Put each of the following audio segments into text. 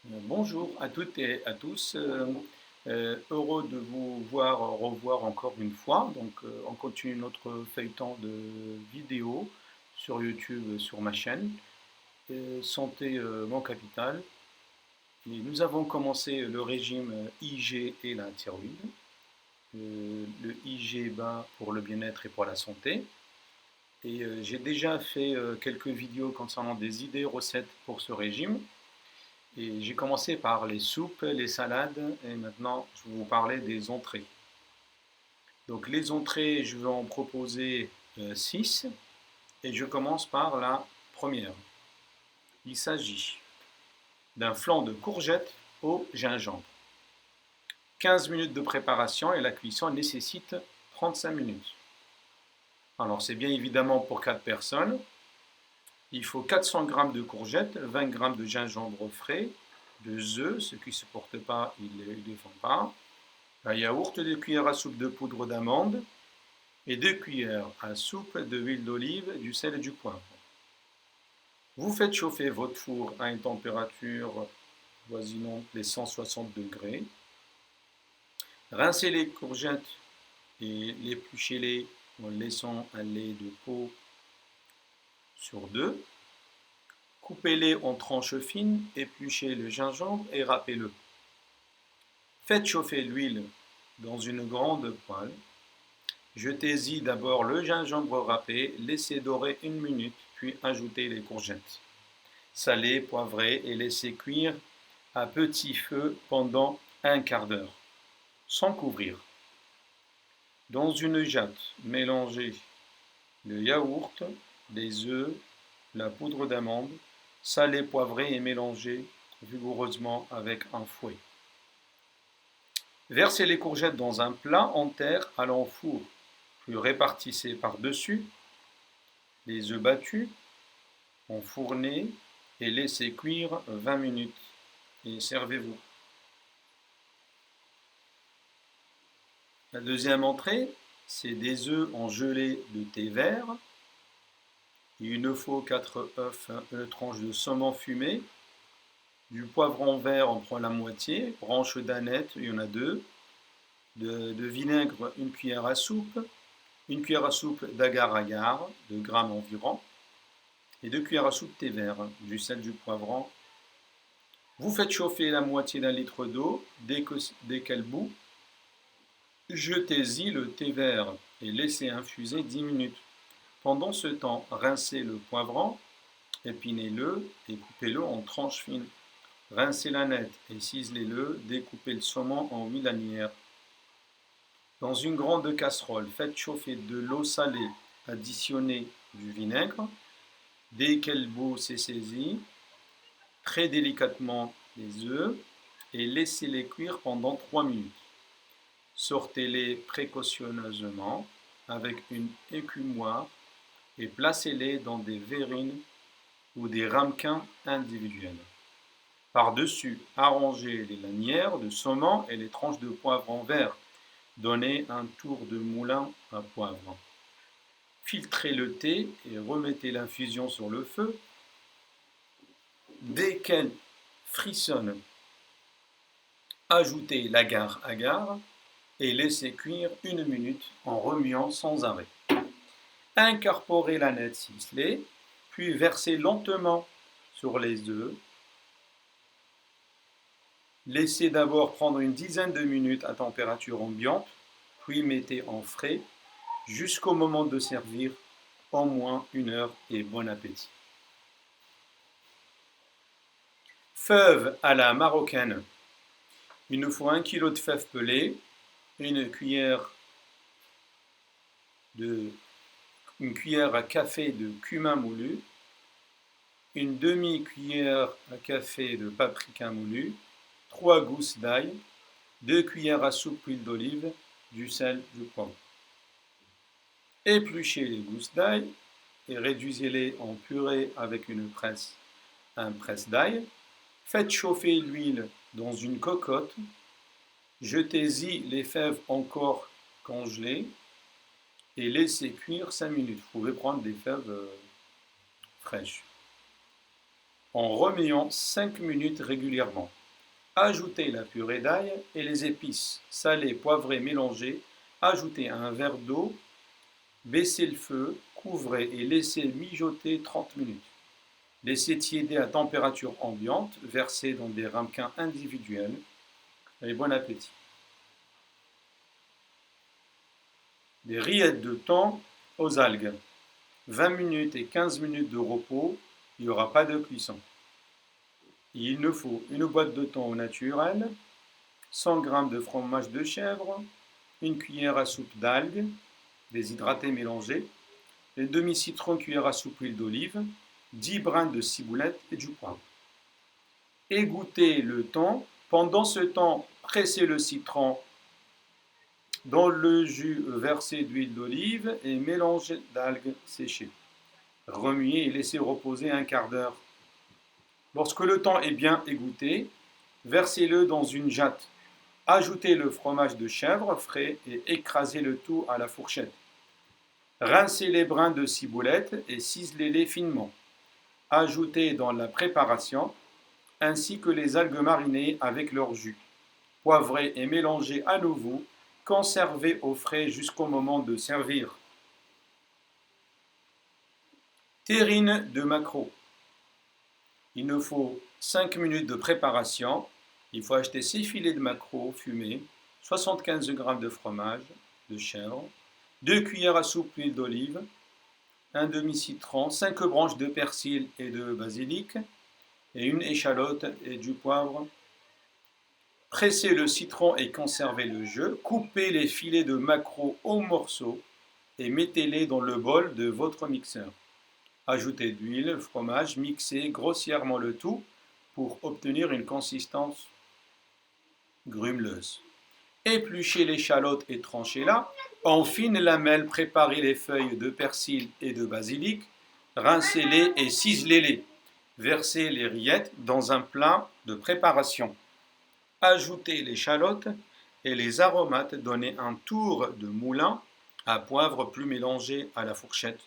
Bonjour à toutes et à tous. Heureux de vous revoir encore une fois. On continue notre feuilleton de vidéos sur YouTube, sur ma chaîne, Santé Mon Capital. Et nous avons commencé le régime IG et la thyroïde. Le IG bas pour le bien-être et pour la santé. Et j'ai déjà fait quelques vidéos concernant des idées recettes pour ce régime. Et j'ai commencé par les soupes, les salades, et maintenant je vais vous parler des entrées. Donc les entrées, je vais en proposer 6, et je commence par la première. Il s'agit d'un flan de courgettes au gingembre. 15 minutes de préparation et la cuisson nécessite 35 minutes. Alors c'est bien évidemment pour 4 personnes. Il faut 400 g de courgettes, 20 g de gingembre frais, 2 œufs, ceux qui ne supportent pas, ils ne les font pas. Un yaourt, 2 cuillères à soupe de poudre d'amande et 2 cuillères à soupe d'huile d'olive, du sel et du poivre. Vous faites chauffer votre four à une température voisinant les 160 degrés. Rincez les courgettes et épluchez-les en laissant un lait de peau sur 2. Coupez-les en tranches fines, épluchez le gingembre et râpez-le. Faites chauffer l'huile dans une grande poêle. Jetez-y d'abord le gingembre râpé, laissez dorer 1 minute, puis ajoutez les courgettes. Salez, poivrez et laissez cuire à petit feu pendant un quart d'heure, sans couvrir. Dans une jatte, mélangez le yaourt, les œufs, la poudre d'amande, salez, poivrez et mélangez vigoureusement avec un fouet. Versez les courgettes dans un plat en terre à l'enfour, puis répartissez par-dessus les œufs battus, enfournez et laissez cuire 20 minutes et servez-vous. La deuxième entrée, c'est des œufs en gelée de thé vert. Il nous faut 4 œufs, une tranche de saumon fumé, du poivron vert, on prend la moitié, branche d'aneth, il y en a 2, de vinaigre, une cuillère à soupe, une cuillère à soupe d'agar-agar, 2 grammes environ, et 2 cuillères à soupe thé vert, du sel, du poivron. Vous faites chauffer la moitié d'un litre d'eau, dès qu'elle bout, jetez-y le thé vert et laissez infuser 10 minutes. Pendant ce temps, rincez le poivron, épinez-le et coupez-le en tranches fines. Rincez l'aneth et ciselez-le, découpez le saumon en 8 lanières. Dans une grande casserole, faites chauffer de l'eau salée, additionnez du vinaigre. Dès qu'elle bout, saisis très délicatement les œufs et laissez-les cuire pendant 3 minutes. Sortez-les précautionneusement avec une écumoire et placez-les dans des verrines ou des ramequins individuels. Par-dessus, arrangez les lanières de saumon et les tranches de poivron vert. Donnez un tour de moulin à poivre. Filtrez le thé et remettez l'infusion sur le feu. Dès qu'elle frissonne, ajoutez l'agar-agar et laissez cuire 1 minute en remuant sans arrêt. Incorporez l'aneth ciselée, puis versez lentement sur les œufs. Laissez d'abord prendre une dizaine de minutes à température ambiante, puis mettez en frais jusqu'au moment de servir, au moins 1 heure et bon appétit. Fèves à la marocaine. Il nous faut 1 kg de fèves pelées, une cuillère à café de cumin moulu, une demi-cuillère à café de paprika moulu, 3 gousses d'ail, 2 cuillères à soupe d'huile d'olive, du sel, du poivre. Épluchez les gousses d'ail et réduisez-les en purée avec un presse d'ail. Faites chauffer l'huile dans une cocotte. Jetez-y les fèves encore congelées et laissez cuire 5 minutes. Vous pouvez prendre des fèves fraîches. en remuant 5 minutes régulièrement. Ajoutez la purée d'ail et les épices salées, poivrées, mélangées. Ajoutez un verre d'eau, baissez le feu, couvrez et laissez mijoter 30 minutes. Laissez tiéder à température ambiante, versez dans des ramequins individuels. Et bon appétit. Des rillettes de thon aux algues. 20 minutes et 15 minutes de repos, il n'y aura pas de cuisson. Il nous faut une boîte de thon au naturel, 100 g de fromage de chèvre, une cuillère à soupe d'algues, déshydraté mélangé, un demi-citron, cuillère à soupe huile d'olive, 10 brins de ciboulette et du poivre. Égouttez le thon. Pendant ce temps, pressez le citron dans le jus versé d'huile d'olive et mélangez d'algues séchées. Remuez et laissez reposer un quart d'heure. Lorsque le thon est bien égoutté, versez-le dans une jatte. Ajoutez le fromage de chèvre frais et écrasez le tout à la fourchette. Rincez les brins de ciboulette et ciselez-les finement. Ajoutez dans la préparation ainsi que les algues marinées avec leur jus. Poivrez et mélangez à nouveau. Conservez au frais jusqu'au moment de servir. Terrine de maquereau. Il nous faut 5 minutes de préparation. Il faut acheter 6 filets de maquereau fumés, 75 g de fromage de chèvre, 2 cuillères à soupe d'huile d'olive, un demi-citron, 5 branches de persil et de basilic, et une échalote et du poivre. Pressez le citron et conservez le jus. Coupez les filets de maquereau en morceaux et mettez-les dans le bol de votre mixeur. Ajoutez d'huile, fromage, mixez grossièrement le tout pour obtenir une consistance grumeleuse. Épluchez l'échalote et tranchez-la. En fines lamelles, préparez les feuilles de persil et de basilic. Rincez-les et ciselez-les. Versez les rillettes dans un plat de préparation. Ajoutez l'échalote et les aromates. Donnez un tour de moulin à poivre plus mélangé à la fourchette.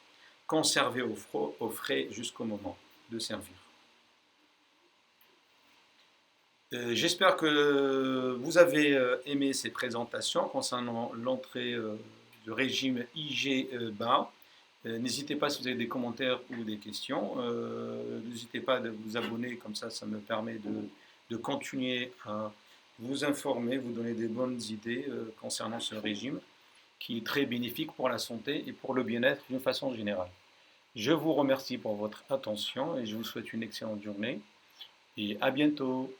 Conservez au frais jusqu'au moment de servir. J'espère que vous avez aimé ces présentations concernant l'entrée du régime IG-BA. N'hésitez pas si vous avez des commentaires ou des questions. N'hésitez pas à vous abonner, comme ça me permet de continuer à vous informer, vous donner des bonnes idées concernant ce régime qui est très bénéfique pour la santé et pour le bien-être d'une façon générale. Je vous remercie pour votre attention et je vous souhaite une excellente journée et à bientôt.